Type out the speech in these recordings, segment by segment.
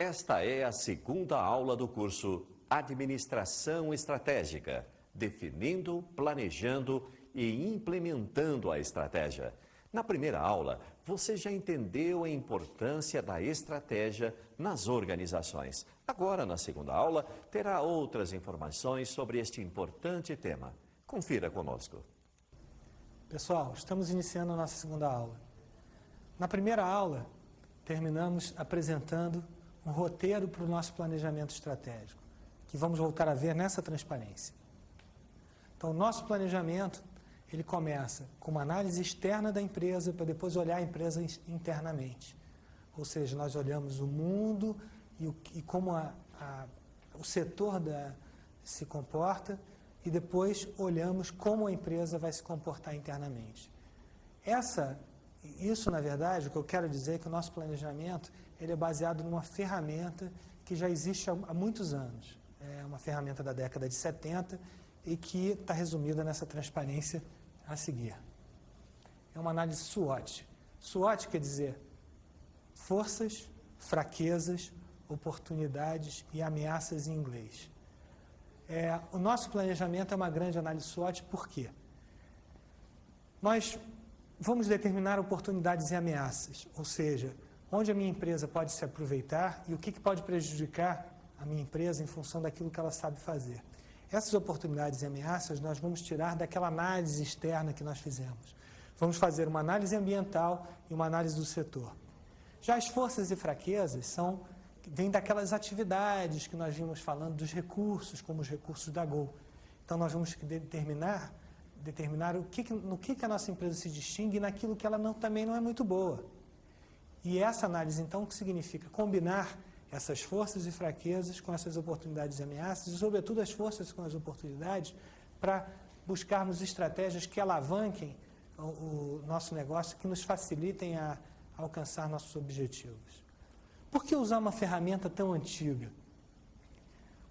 Esta é a segunda aula do curso Administração Estratégica, definindo, planejando e implementando a estratégia. Na primeira aula, você já entendeu a importância da estratégia nas organizações. Agora, na segunda aula, terá outras informações sobre este importante tema. Confira conosco. Pessoal, estamos iniciando a nossa segunda aula. Na primeira aula, terminamos apresentando um roteiro para o nosso planejamento estratégico, que vamos voltar a ver nessa transparência. Então, o nosso planejamento, ele começa com uma análise externa da empresa, para depois olhar a empresa internamente. Ou seja, nós olhamos o mundo e como o setor se comporta, e depois olhamos como a empresa vai se comportar internamente. Isso, na verdade, o que eu quero dizer é que o nosso planejamento ele é baseado numa ferramenta que já existe há muitos anos. É uma ferramenta da década de 70 e que está resumida nessa transparência a seguir. É uma análise SWOT. SWOT quer dizer forças, fraquezas, oportunidades e ameaças em inglês. O nosso planejamento é uma grande análise SWOT, por quê? Nós vamos determinar oportunidades e ameaças, ou seja, onde a minha empresa pode se aproveitar e o que pode prejudicar a minha empresa em função daquilo que ela sabe fazer. Essas oportunidades e ameaças nós vamos tirar daquela análise externa que nós fizemos. Vamos fazer uma análise ambiental e uma análise do setor. Já as forças e fraquezas vêm daquelas atividades que nós vimos falando dos recursos, como os recursos da Gol. Então nós vamos determinar no que a nossa empresa se distingue e naquilo que ela também não é muito boa. E essa análise, então, o que significa? Combinar essas forças e fraquezas com essas oportunidades e ameaças, e, sobretudo, as forças com as oportunidades, para buscarmos estratégias que alavanquem o nosso negócio, que nos facilitem a alcançar nossos objetivos. Por que usar uma ferramenta tão antiga?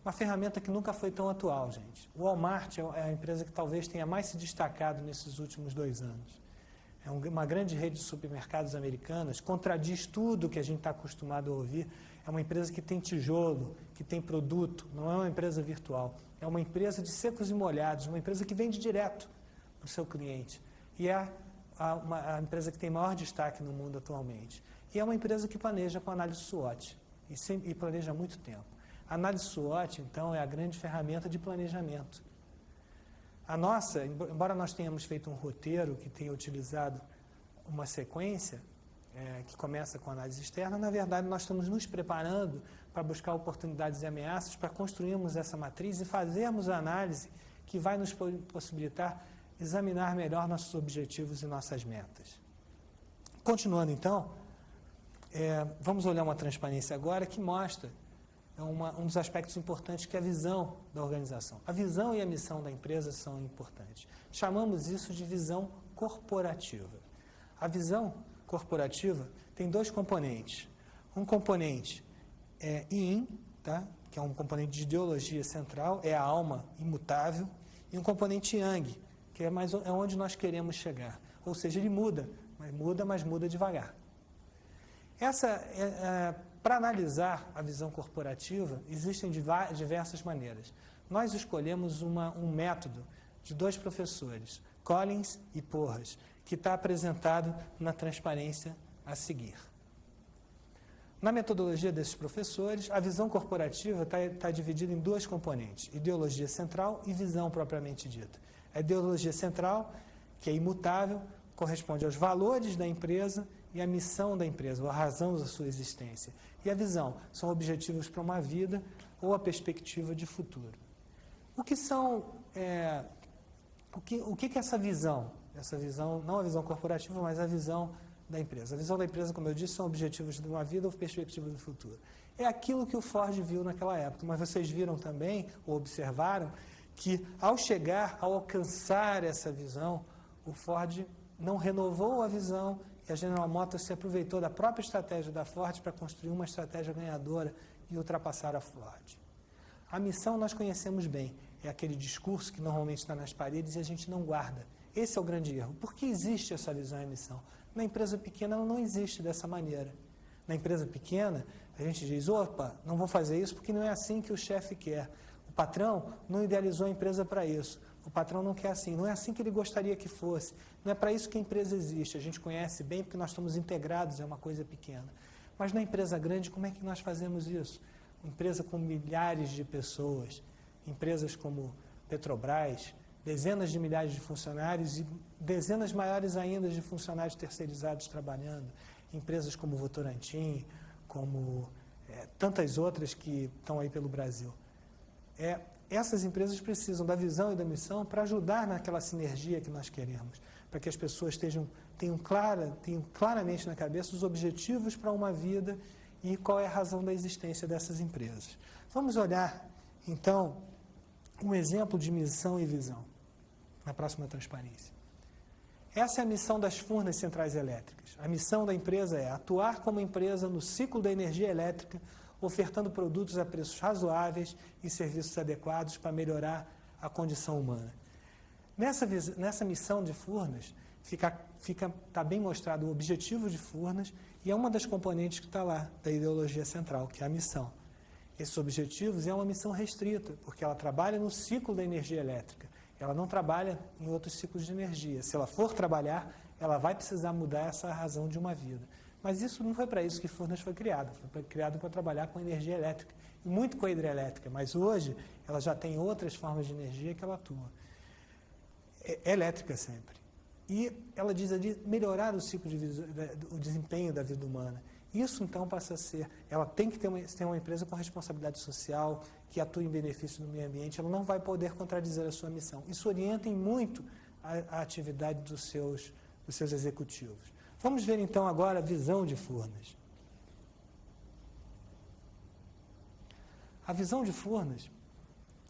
Uma ferramenta que nunca foi tão atual, gente. O Walmart é a empresa que talvez tenha mais se destacado nesses últimos 2 anos. É uma grande rede de supermercados americanas, contradiz tudo que a gente está acostumado a ouvir. É uma empresa que tem tijolo, que tem produto, não é uma empresa virtual. É uma empresa de secos e molhados, uma empresa que vende direto para o seu cliente. E é a empresa que tem maior destaque no mundo atualmente. E é uma empresa que planeja com análise SWOT, e planeja há muito tempo. A análise SWOT, então, é a grande ferramenta de planejamento. A nossa, embora nós tenhamos feito um roteiro que tenha utilizado uma sequência, que começa com análise externa, na verdade nós estamos nos preparando para buscar oportunidades e ameaças, para construirmos essa matriz e fazermos a análise que vai nos possibilitar examinar melhor nossos objetivos e nossas metas. Continuando então, vamos olhar uma transparência agora que mostra um dos aspectos importantes, que é a visão da organização. A visão e a missão da empresa são importantes. Chamamos isso de visão corporativa. A visão corporativa tem 2 componentes. Um componente é Yin, tá? Que é um componente de ideologia central, é a alma imutável, e um componente Yang, que é onde nós queremos chegar. Ou seja, ele muda, mas muda devagar. Para analisar a visão corporativa, existem diversas maneiras. Nós escolhemos um método de 2 professores, Collins e Porras, que está apresentado na transparência a seguir. Na metodologia desses professores, a visão corporativa está dividida em 2 componentes, ideologia central e visão propriamente dita. A ideologia central, que é imutável, corresponde aos valores da empresa e à missão da empresa, ou a razão da sua existência. E a visão são objetivos para uma vida ou a perspectiva de futuro. O que é essa visão? Essa visão, não a visão corporativa, mas a visão da empresa. A visão da empresa, como eu disse, são objetivos de uma vida ou perspectiva do futuro. É aquilo que o Ford viu naquela época, mas vocês viram também, ou observaram, que ao alcançar essa visão, o Ford não renovou a visão e a General Motors se aproveitou da própria estratégia da Ford para construir uma estratégia ganhadora e ultrapassar a Ford. A missão nós conhecemos bem, é aquele discurso que normalmente está nas paredes e a gente não guarda. Esse é o grande erro. Por que existe essa visão e missão? Na empresa pequena ela não existe dessa maneira. Na empresa pequena, a gente diz, opa, não vou fazer isso porque não é assim que o chefe quer. O patrão não idealizou a empresa para isso. O patrão não quer assim, não é assim que ele gostaria que fosse. Não é para isso que a empresa existe. A gente conhece bem porque nós estamos integrados, é uma coisa pequena. Mas na empresa grande, como é que nós fazemos isso? Empresa com milhares de pessoas, empresas como Petrobras, dezenas de milhares de funcionários e dezenas maiores ainda de funcionários terceirizados trabalhando, empresas como Votorantim, como tantas outras que estão aí pelo Brasil. Essas empresas precisam da visão e da missão para ajudar naquela sinergia que nós queremos, para que as pessoas tenham claramente na cabeça os objetivos para uma vida e qual é a razão da existência dessas empresas. Vamos olhar, então, um exemplo de missão e visão na próxima transparência. Essa é a missão das Furnas Centrais Elétricas. A missão da empresa é atuar como empresa no ciclo da energia elétrica, ofertando produtos a preços razoáveis e serviços adequados para melhorar a condição humana. Nessa missão de Furnas, está bem mostrado o objetivo de Furnas e é uma das componentes que está lá, da ideologia central, que é a missão. Esses objetivos é uma missão restrita, porque ela trabalha no ciclo da energia elétrica. Ela não trabalha em outros ciclos de energia. Se ela for trabalhar, ela vai precisar mudar essa razão de uma vida. Mas isso não foi para isso que Furnas foi criado. Foi criado para trabalhar com energia elétrica, e muito com a hidrelétrica, mas hoje ela já tem outras formas de energia que ela atua. É elétrica sempre. E ela diz ali melhorar o ciclo o desempenho da vida humana. Isso, então, passa a ser... Ela tem que ter uma empresa com responsabilidade social, que atue em benefício do meio ambiente. Ela não vai poder contradizer a sua missão. Isso orienta em muito a atividade dos seus executivos. Vamos ver, então, agora a visão de Furnas. A visão de Furnas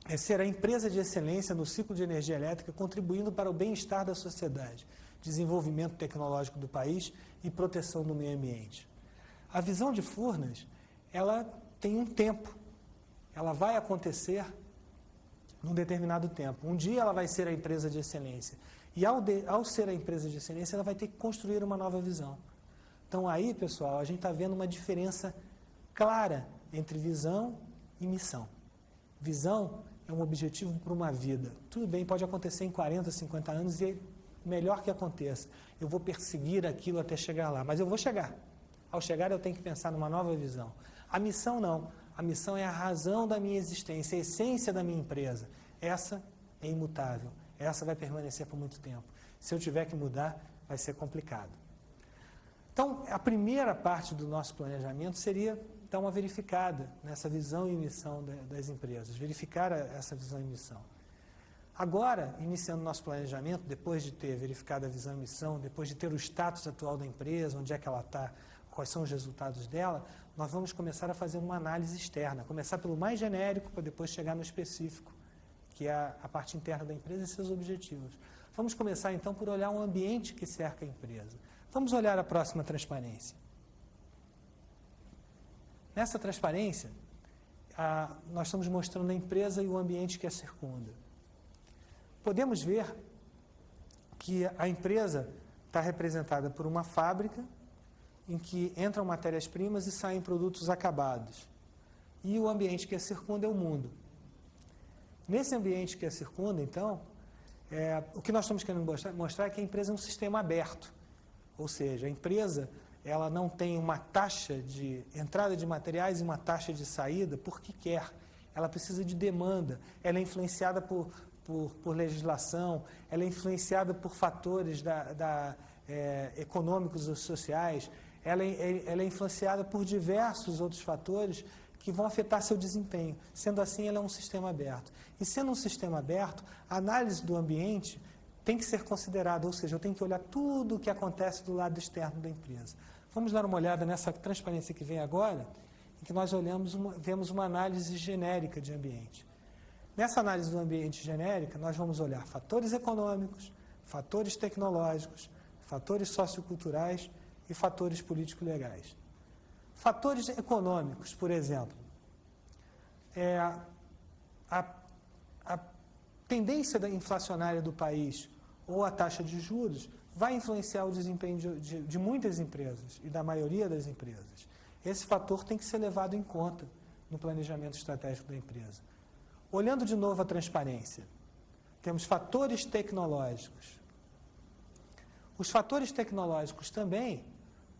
é ser a empresa de excelência no ciclo de energia elétrica, contribuindo para o bem-estar da sociedade, desenvolvimento tecnológico do país e proteção do meio ambiente. A visão de Furnas, ela tem um tempo. Ela vai acontecer num determinado tempo. Um dia ela vai ser a empresa de excelência. E ao ser a empresa de excelência, ela vai ter que construir uma nova visão. Então aí, pessoal, a gente está vendo uma diferença clara entre visão e missão. Visão é um objetivo para uma vida. Tudo bem, pode acontecer em 40, 50 anos e é melhor que aconteça. Eu vou perseguir aquilo até chegar lá, mas eu vou chegar. Ao chegar, eu tenho que pensar numa nova visão. A missão não. A missão é a razão da minha existência, a essência da minha empresa. Essa é imutável. Essa vai permanecer por muito tempo. Se eu tiver que mudar, vai ser complicado. Então, a primeira parte do nosso planejamento seria dar uma verificada nessa visão e missão das empresas, verificar essa visão e missão. Agora, iniciando nosso planejamento, depois de ter verificado a visão e missão, depois de ter o status atual da empresa, onde é que ela está, quais são os resultados dela, nós vamos começar a fazer uma análise externa, começar pelo mais genérico para depois chegar no específico, que é a parte interna da empresa e seus objetivos. Vamos começar então por olhar o ambiente que cerca a empresa. Vamos olhar a próxima transparência. Nessa transparência, nós estamos mostrando a empresa e o ambiente que a circunda. Podemos ver que a empresa está representada por uma fábrica em que entram matérias-primas e saem produtos acabados. E o ambiente que a circunda é o mundo. Nesse ambiente que a circunda, então, o que nós estamos querendo mostrar é que a empresa é um sistema aberto. Ou seja, a empresa ela não tem uma taxa de entrada de materiais e uma taxa de saída porque quer. Ela precisa de demanda. Ela é influenciada por legislação, ela é influenciada por fatores econômicos ou sociais, ela é influenciada por diversos outros fatores que vão afetar seu desempenho. Sendo assim, ela é um sistema aberto. E sendo um sistema aberto, a análise do ambiente tem que ser considerada, ou seja, eu tenho que olhar tudo o que acontece do lado externo da empresa. Vamos dar uma olhada nessa transparência que vem agora, em que nós vemos uma análise genérica de ambiente. Nessa análise do ambiente genérica, nós vamos olhar fatores econômicos, fatores tecnológicos, fatores socioculturais e fatores político-legais. Fatores econômicos, por exemplo, a tendência inflacionária do país ou a taxa de juros vai influenciar o desempenho de muitas empresas e da maioria das empresas. Esse fator tem que ser levado em conta no planejamento estratégico da empresa. Olhando de novo a transparência, temos fatores tecnológicos. Os fatores tecnológicos também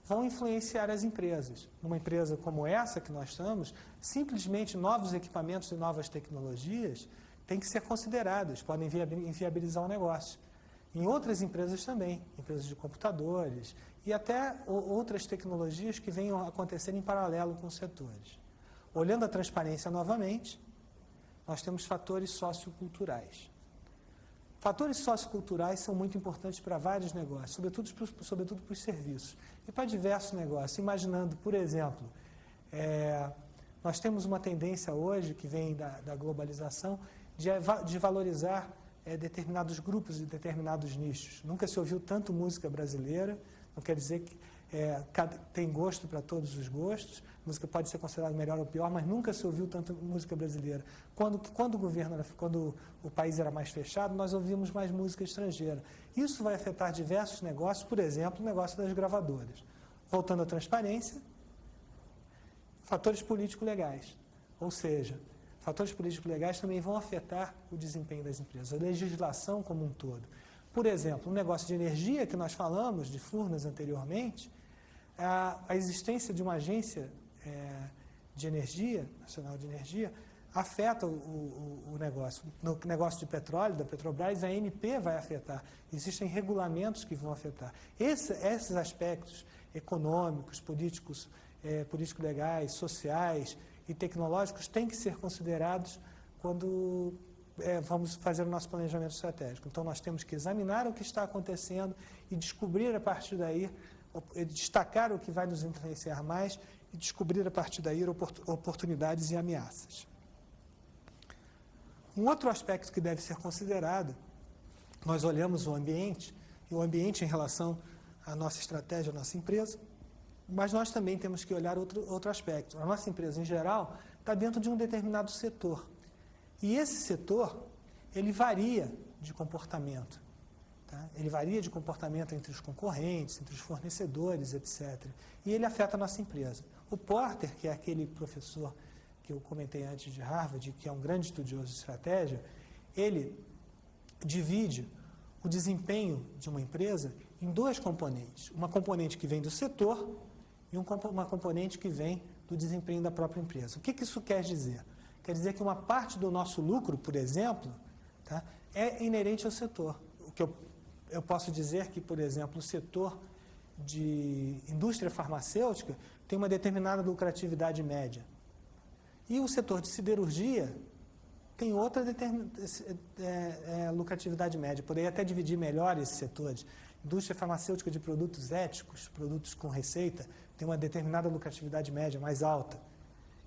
vão influenciar as empresas. Numa empresa como essa que nós estamos, simplesmente novos equipamentos e novas tecnologias têm que ser considerados, podem inviabilizar o negócio. Em outras empresas também, empresas de computadores e até outras tecnologias que venham a acontecer em paralelo com os setores. Olhando a transparência novamente, nós temos fatores socioculturais. Fatores socioculturais são muito importantes para vários negócios, sobretudo para os serviços e para diversos negócios. Imaginando, por exemplo, nós temos uma tendência hoje, que vem da globalização, de valorizar determinados grupos e determinados nichos. Nunca se ouviu tanto música brasileira, não quer dizer que tem gosto para todos os gostos, a música pode ser considerada melhor ou pior, mas nunca se ouviu tanto música brasileira. Quando o país era mais fechado, nós ouvíamos mais música estrangeira. Isso vai afetar diversos negócios, por exemplo, o negócio das gravadoras. Voltando à transparência, fatores político-legais, ou seja, fatores político-legais também vão afetar o desempenho das empresas, a legislação como um todo. Por exemplo, um negócio de energia que nós falamos, de Furnas anteriormente, a existência de uma agência de energia, nacional de energia, afeta o negócio. No negócio de petróleo, da Petrobras, a ANP vai afetar. Existem regulamentos que vão afetar. Esses aspectos econômicos, político-legais, sociais e tecnológicos têm que ser considerados quando vamos fazer o nosso planejamento estratégico. Então, nós temos que examinar o que está acontecendo e descobrir a partir daí, destacar o que vai nos influenciar mais e descobrir a partir daí oportunidades e ameaças. Um outro aspecto que deve ser considerado, nós olhamos o ambiente, e o ambiente em relação à nossa estratégia, à nossa empresa, mas nós também temos que olhar outro aspecto. A nossa empresa, em geral, está dentro de um determinado setor. E esse setor, ele varia de comportamento. Tá? Ele varia de comportamento entre os concorrentes, entre os fornecedores, etc. E ele afeta a nossa empresa. O Porter, que é aquele professor que eu comentei antes de Harvard, que é um grande estudioso de estratégia, ele divide o desempenho de uma empresa em dois componentes. Uma componente que vem do setor e uma componente que vem do desempenho da própria empresa. O que isso quer dizer? Quer dizer que uma parte do nosso lucro, por exemplo, tá, é inerente ao setor. O que eu posso dizer que, por exemplo, o setor de indústria farmacêutica tem uma determinada lucratividade média. E o setor de siderurgia tem outra lucratividade média. Poderia até dividir melhor esses setores. Indústria farmacêutica de produtos éticos, produtos com receita, tem uma determinada lucratividade média mais alta.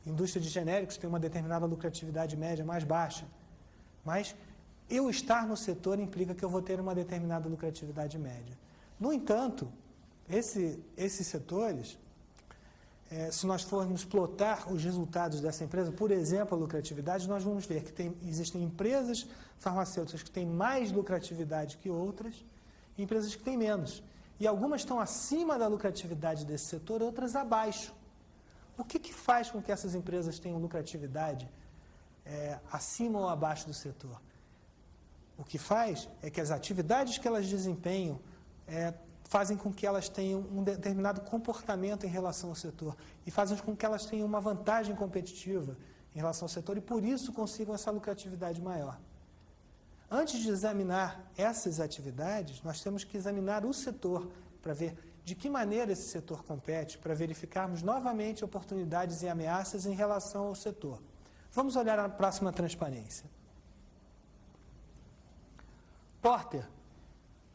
Indústria de genéricos tem uma determinada lucratividade média mais baixa. Mas eu estar no setor implica que eu vou ter uma determinada lucratividade média. No entanto, esses setores, se nós formos plotar os resultados dessa empresa, por exemplo, a lucratividade, nós vamos ver que existem empresas farmacêuticas que têm mais lucratividade que outras e empresas que têm menos. E algumas estão acima da lucratividade desse setor, outras abaixo. O que faz com que essas empresas tenham lucratividade acima ou abaixo do setor? O que faz é que as atividades que elas desempenham fazem com que elas tenham um determinado comportamento em relação ao setor e fazem com que elas tenham uma vantagem competitiva em relação ao setor e, por isso, consigam essa lucratividade maior. Antes de examinar essas atividades, nós temos que examinar o setor para ver de que maneira esse setor compete, para verificarmos novamente oportunidades e ameaças em relação ao setor. Vamos olhar a próxima transparência. Porter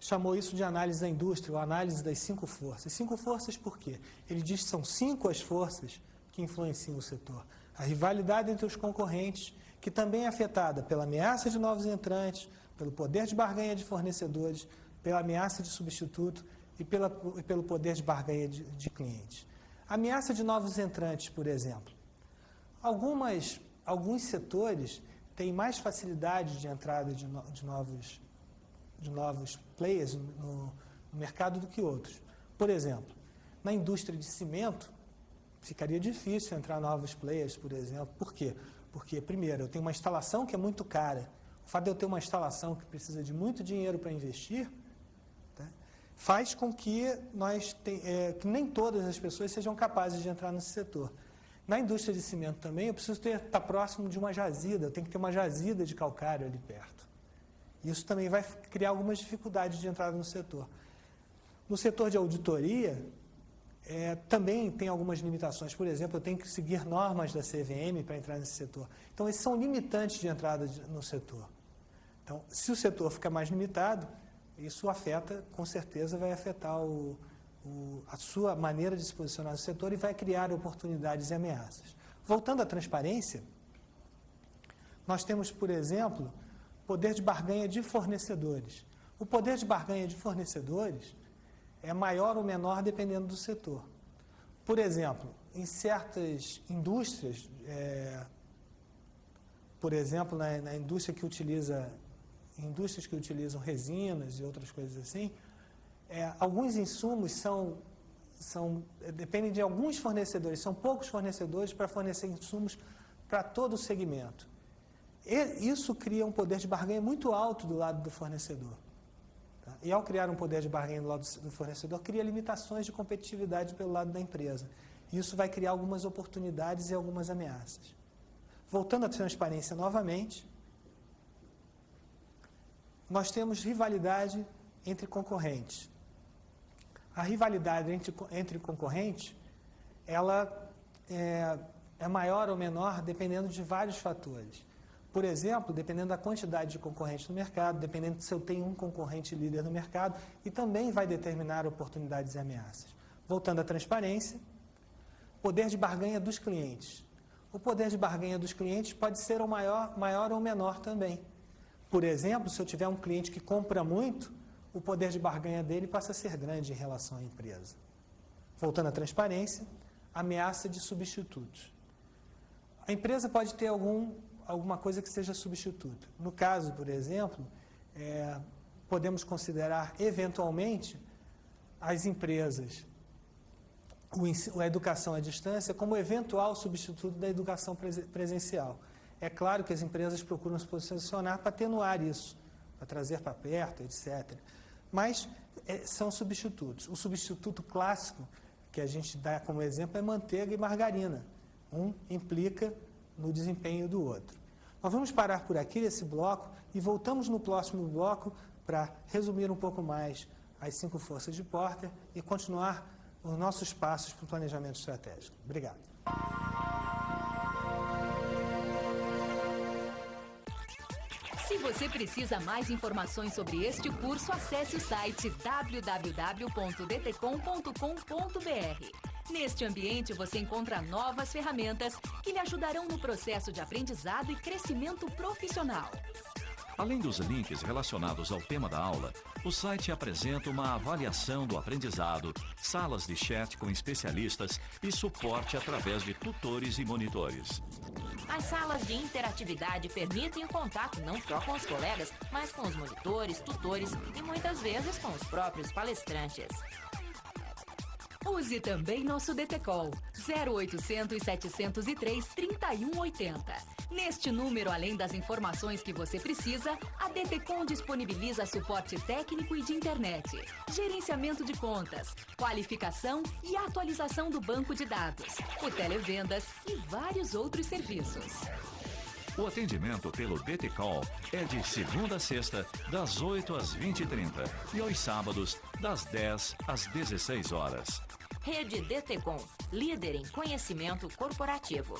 chamou isso de análise da indústria, ou análise das 5 forças. 5 forças por quê? Ele diz que são 5 as forças que influenciam o setor. A rivalidade entre os concorrentes, que também é afetada pela ameaça de novos entrantes, pelo poder de barganha de fornecedores, pela ameaça de substituto e pelo poder de barganha de clientes. A ameaça de novos entrantes, por exemplo. Alguns setores têm mais facilidade de entrada de novos players no mercado do que outros. Por exemplo, na indústria de cimento, ficaria difícil entrar novos players, por exemplo. Por quê? Porque, primeiro, eu tenho uma instalação que é muito cara. O fato de eu ter uma instalação que precisa de muito dinheiro para investir, tá, faz com que que nem todas as pessoas sejam capazes de entrar nesse setor. Na indústria de cimento também, eu preciso estar próximo de uma jazida, eu tenho que ter uma jazida de calcário ali perto. Isso também vai criar algumas dificuldades de entrada no setor. No setor de auditoria, também tem algumas limitações. Por exemplo, eu tenho que seguir normas da CVM para entrar nesse setor. Então, esses são limitantes de entrada no setor. Então, se o setor ficar mais limitado, isso afeta, com certeza, vai afetar a sua maneira de se posicionar no setor e vai criar oportunidades e ameaças. Voltando à transparência, nós temos, por exemplo, poder de barganha de fornecedores. O poder de barganha de fornecedores é maior ou menor dependendo do setor. Por exemplo, em certas indústrias, por exemplo, na indústria indústrias que utilizam resinas e outras coisas assim, alguns insumos dependem de alguns fornecedores, são poucos fornecedores para fornecer insumos para todo o segmento. Isso cria um poder de barganha muito alto do lado do fornecedor. Tá? E ao criar um poder de barganha do lado do fornecedor, cria limitações de competitividade pelo lado da empresa. Isso vai criar algumas oportunidades e algumas ameaças. Voltando à transparência novamente, nós temos rivalidade entre concorrentes. A rivalidade entre concorrentes, ela é maior ou menor dependendo de vários fatores. Por exemplo, dependendo da quantidade de concorrentes no mercado, dependendo se eu tenho um concorrente líder no mercado, e também vai determinar oportunidades e ameaças. Voltando à transparência, poder de barganha dos clientes. O poder de barganha dos clientes pode ser maior ou menor também. Por exemplo, se eu tiver um cliente que compra muito, o poder de barganha dele passa a ser grande em relação à empresa. Voltando à transparência, ameaça de substitutos. A empresa pode ter alguma coisa que seja substituto. No caso, por exemplo, podemos considerar eventualmente as empresas, a educação à distância, como eventual substituto da educação presencial. É claro que as empresas procuram se posicionar para atenuar isso, para trazer para perto, etc. Mas são substitutos. O substituto clássico que a gente dá como exemplo é manteiga e margarina. Um implica no desempenho do outro. Nós vamos parar por aqui esse bloco e voltamos no próximo bloco para resumir um pouco mais as 5 forças de Porter e continuar os nossos passos para o planejamento estratégico. Obrigado. Se você precisa mais informações sobre este curso, acesse o site www.dtcom.com.br. Neste ambiente, você encontra novas ferramentas que lhe ajudarão no processo de aprendizado e crescimento profissional. Além dos links relacionados ao tema da aula, o site apresenta uma avaliação do aprendizado, salas de chat com especialistas e suporte através de tutores e monitores. As salas de interatividade permitem o contato não só com os colegas, mas com os monitores, tutores e muitas vezes com os próprios palestrantes. Use também nosso DTCOL 0800 703 3180. Neste número, além das informações que você precisa, a DTCOM disponibiliza suporte técnico e de internet, gerenciamento de contas, qualificação e atualização do banco de dados, o televendas e vários outros serviços. O atendimento pelo DTCOL é de segunda a sexta, das 8 às 20h30 e aos sábados, das 10 às 16 horas. Rede DTCOM, líder em conhecimento corporativo.